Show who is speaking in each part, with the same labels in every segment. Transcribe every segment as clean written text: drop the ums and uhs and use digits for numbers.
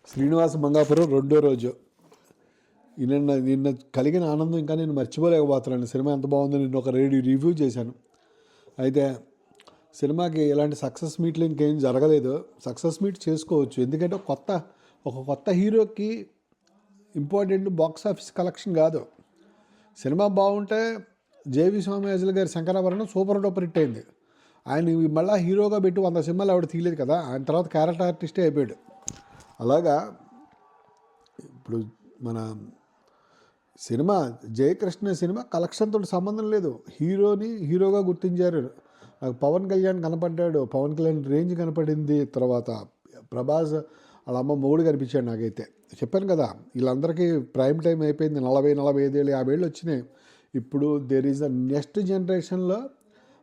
Speaker 1: శ్రీనివాస మంగాపురం రెండో రోజు. నిన్న కలిగిన ఆనందం ఇంకా నేను మర్చిపోలేకపోతున్నాను. సినిమా ఎంత బాగుందో నిన్న ఒక రివ్యూ చేశాను. అయితే సినిమాకి ఇలాంటి సక్సెస్ మీట్లు ఇంకేం జరగలేదు. సక్సెస్ మీట్ చేసుకోవచ్చు, ఎందుకంటే ఒక కొత్త హీరోకి ఇంపార్టెంట్ బాక్స్ ఆఫీస్ కలెక్షన్ కాదు. సినిమా బాగుంటే జేవి సోమయాజులు గారి శంకరాభరణం సూపర్ డూపర్ హిట్ అయింది. ఆయన మళ్ళీ హీరోగా పెట్టి 100 సినిమాలు ఆవిడ తీయలేదు కదా. ఆయన తర్వాత క్యారెక్టర్ ఆర్టిస్టే అయిపోయాడు. అలాగా ఇప్పుడు మన సినిమా జయకృష్ణ సినిమా కలెక్షన్తో సంబంధం లేదు. హీరోగా గుర్తించారు. నాకు పవన్ కళ్యాణ్ కనపడ్డాడు, పవన్ కళ్యాణ్ రేంజ్ కనపడింది. తర్వాత ప్రభాస్ వాళ్ళ అమ్మ మొగుడు కనిపించాడు. నాకైతే చెప్పాను కదా, వీళ్ళందరికీ ప్రైమ్ టైం అయిపోయింది. 40-45 ఏళ్ళు 50 ఏళ్ళు వచ్చినాయి. ఇప్పుడు దేర్ ఈజ్ ద నెక్స్ట్ జనరేషన్లో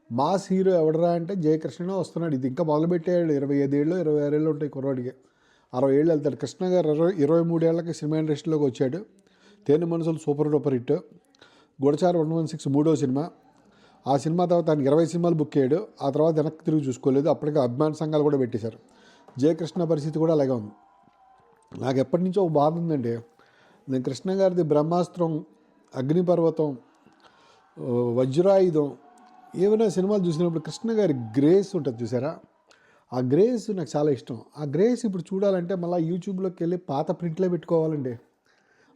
Speaker 1: మాస్ హీరో ఎవడరా అంటే జయకృష్ణనే వస్తున్నాడు. ఇది ఇంకా మొదలుపెట్టాడు. 25 ఏళ్ళు 26 ఏళ్ళు ఉంటాయి కుర్రాడికి. 60 ఏళ్ళు వెళ్తాడు. కృష్ణ గారు 23 ఏళ్ళకి సినిమా ఇండస్ట్రీలోకి వచ్చాడు. తేనె మనసులు సూపర్ డూపర్ హిట్. గుడచారు 116 మూడో సినిమా. ఆ సినిమా తర్వాత ఆయన 20 సినిమాలు బుక్ అయ్యాడు. ఆ తర్వాత వెనక్కి తిరిగి చూసుకోలేదు. అప్పటికే అభిమాన సంఘాలు కూడా పెట్టేశారు. జయకృష్ణ పరిస్థితి కూడా అలాగే ఉంది. నాకు ఎప్పటి నుంచో ఒక బాధ ఉందండి. నేను కృష్ణ గారిది బ్రహ్మాస్త్రం, అగ్నిపర్వతం, వజ్రాయుధం ఏమైనా సినిమాలు చూసినప్పుడు కృష్ణ గారి గ్రేస్ ఉంటుంది చూసారా, ఆ గ్రేస్ నాకు చాలా ఇష్టం. ఆ గ్రేస్ ఇప్పుడు చూడాలంటే మళ్ళీ యూట్యూబ్లోకి వెళ్ళి పాత ప్రింట్లే పెట్టుకోవాలండి.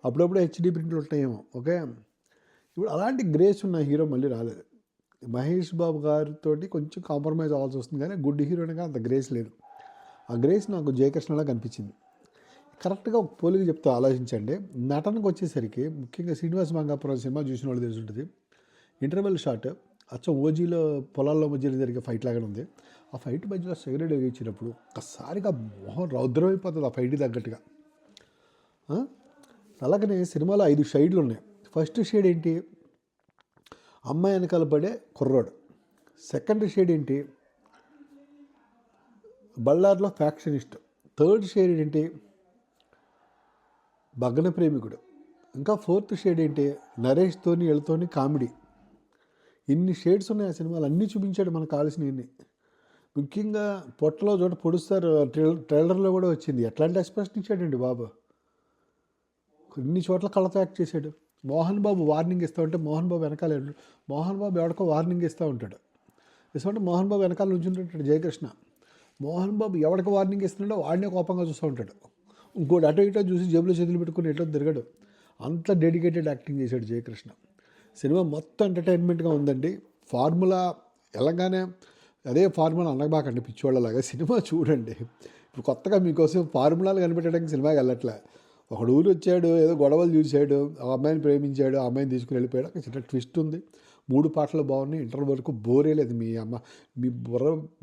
Speaker 1: అప్పుడప్పుడు హెచ్డి ప్రింట్లు ఉంటాయేమో. ఓకే, ఇప్పుడు అలాంటి గ్రేస్ ఉన్న హీరో మళ్ళీ రాలేదు. మహేష్ బాబు గారితో కొంచెం కాంప్రమైజ్ అవ్వాల్సి వస్తుంది, కానీ గుడ్ హీరోనిగా అంత గ్రేస్ లేదు. ఆ గ్రేస్ నాకు జయకృష్ణలా కనిపించింది. కరెక్ట్గా ఒక పోలిక చెప్తే ఆలోచించండి. నటనకు వచ్చేసరికి ముఖ్యంగా శ్రీనివాస మంగాపురం సినిమా చూసిన వాళ్ళు తెలిసి ఉంటుంది. ఇంటర్వెల్ షాట్ అచ్చం ఓజీలో పొలాల్లో మధ్యలో జరిగే ఫైట్ లాగానే ఉంది. ఆ ఫైట్ మధ్యలో సిగరెట్ ఇచ్చినప్పుడు ఒక్కసారిగా మొహం రౌద్రమైపోతుంది ఆ ఫైట్కి తగ్గట్టుగా. అలాగనే సినిమాలో 5 షేడ్లు ఉన్నాయి. ఫస్ట్ షేడ్ ఏంటి, అమ్మాయి వెనకాల పడే కుర్రాడు. సెకండ్ షేడ్ ఏంటి, బళ్ళార్లో ఫ్యాక్షనిస్ట్. థర్డ్ షేడ్ ఏంటి, భగ్న ప్రేమికుడు. ఇంకా ఫోర్త్ షేడ్ ఏంటి, నరేష్తోని వీళ్ళతోని కామెడీ. ఇన్ని షేడ్స్ ఉన్నాయి ఆ సినిమాలు. అన్నీ చూపించాడు మనకు కావాల్సినవన్నీ. ముఖ్యంగా పొట్టలో చోట పొడుస్తారు. ట్రైలర్లో కూడా వచ్చింది. ఎట్లాంటి ఎక్స్ప్రెషన్ ఇచ్చాడండి బాబు. ఇన్ని చోట్ల కళ్ళతో యాక్ట్ చేశాడు. మోహన్ బాబు వార్నింగ్ ఇస్తూ ఉంటే మోహన్ బాబు వెనకాల మోహన్ బాబు ఎవరికో వార్నింగ్ ఇస్తూ ఉంటాడు. ఇస్తుంటే మోహన్ బాబు వెనకాల నుంచుంటుంటాడు జయకృష్ణ. మోహన్ బాబు ఎవరికి వార్నింగ్ ఇస్తున్నాడో వాడినే కోపంగా చూస్తూ ఉంటాడు. ఇంకోటి అటో ఇటో చూసి జేబులో చేతులు పెట్టుకుని ఎటో తిరగడు. అంత డెడికేటెడ్ యాక్టింగ్ చేశాడు జయకృష్ణ. సినిమా మొత్తం ఎంటర్టైన్మెంట్గా ఉందండి. ఫార్ములా ఎలాగానే అదే ఫార్ములా అనబాకండి పిచ్చివాళ్ళలాగా. సినిమా చూడండి. ఇప్పుడు కొత్తగా మీకోసం ఫార్ములాలు కనిపెట్టడానికి సినిమాకి వెళ్ళట్లే. ఒకడు ఊరు వచ్చాడు, ఏదో గొడవలు చూశాడు, ఆ అమ్మాయిని ప్రేమించాడు, ఆ అమ్మాయిని తీసుకుని వెళ్ళిపోయాడు. అక్కడ చిన్న ట్విస్ట్ ఉంది. 3 పాటలు బాగున్నాయి. ఇంటర్వల్ వరకు బోరే లేదు. మీ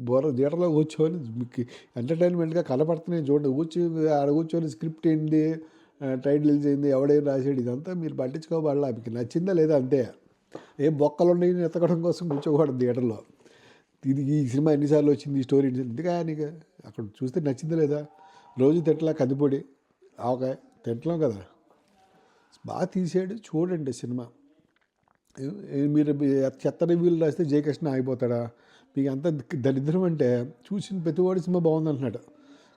Speaker 1: బుర్ర థియేటర్లో కూర్చొని మీకు ఎంటర్టైన్మెంట్గా కనపడుతున్నాయి చూడండి. ఆడ కూర్చొని స్క్రిప్ట్ ఏంటి, టైటిల్స్ ఏంది, ఎవడేం రాసాడు, ఇదంతా మీరు పట్టించుకోవాలా. మీకు నచ్చిందా లేదా అంతే. ఏ బొక్కలు ఉన్నాయి ఎత్తకడం కోసం కూర్చోకూడదు థియేటర్లో. ఈ సినిమా ఎన్నిసార్లు వచ్చింది, ఈ స్టోరీ ఎందుకా నీకు అక్కడ చూస్తే నచ్చిందా లేదా. రోజు తింటలా కందిపొడి ఆవకాయ తింటలాం కదా. బాగా తీసాడు, చూడండి సినిమా. మీరు చెత్త రివ్యూలు రాస్తే జయకృష్ణ ఆగిపోతాడా. మీకు అంత దరిద్రం అంటే చూసిన ప్రతివాడు సినిమా బాగుంది అంటున్నాడు,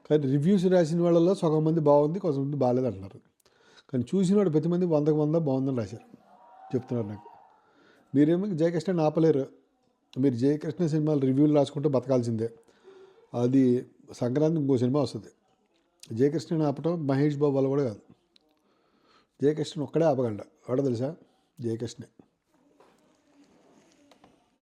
Speaker 1: కానీ రివ్యూస్ రాసిన వాళ్ళలో సగం మంది బాగుంది, కొంతమంది బాగాలేదు అంటున్నారు. కానీ చూసిన వాడు ప్రతి మంది 100కి 100 బాగుందని రాశారు చెప్తున్నారు నాకు. మీరేమో జయకృష్ణని ఆపలేరు. మీరు జయకృష్ణ సినిమాలు రివ్యూలు రాసుకుంటూ బతకాల్సిందే. అది సంక్రాంతి ఇంకో సినిమా వస్తుంది. జయకృష్ణని ఆపటం మహేష్ బాబు వల్ల కూడా కాదు. జయకృష్ణ ఒక్కడే ఆపగలడు. ఎవడో తెలుసా, జయకృష్ణే.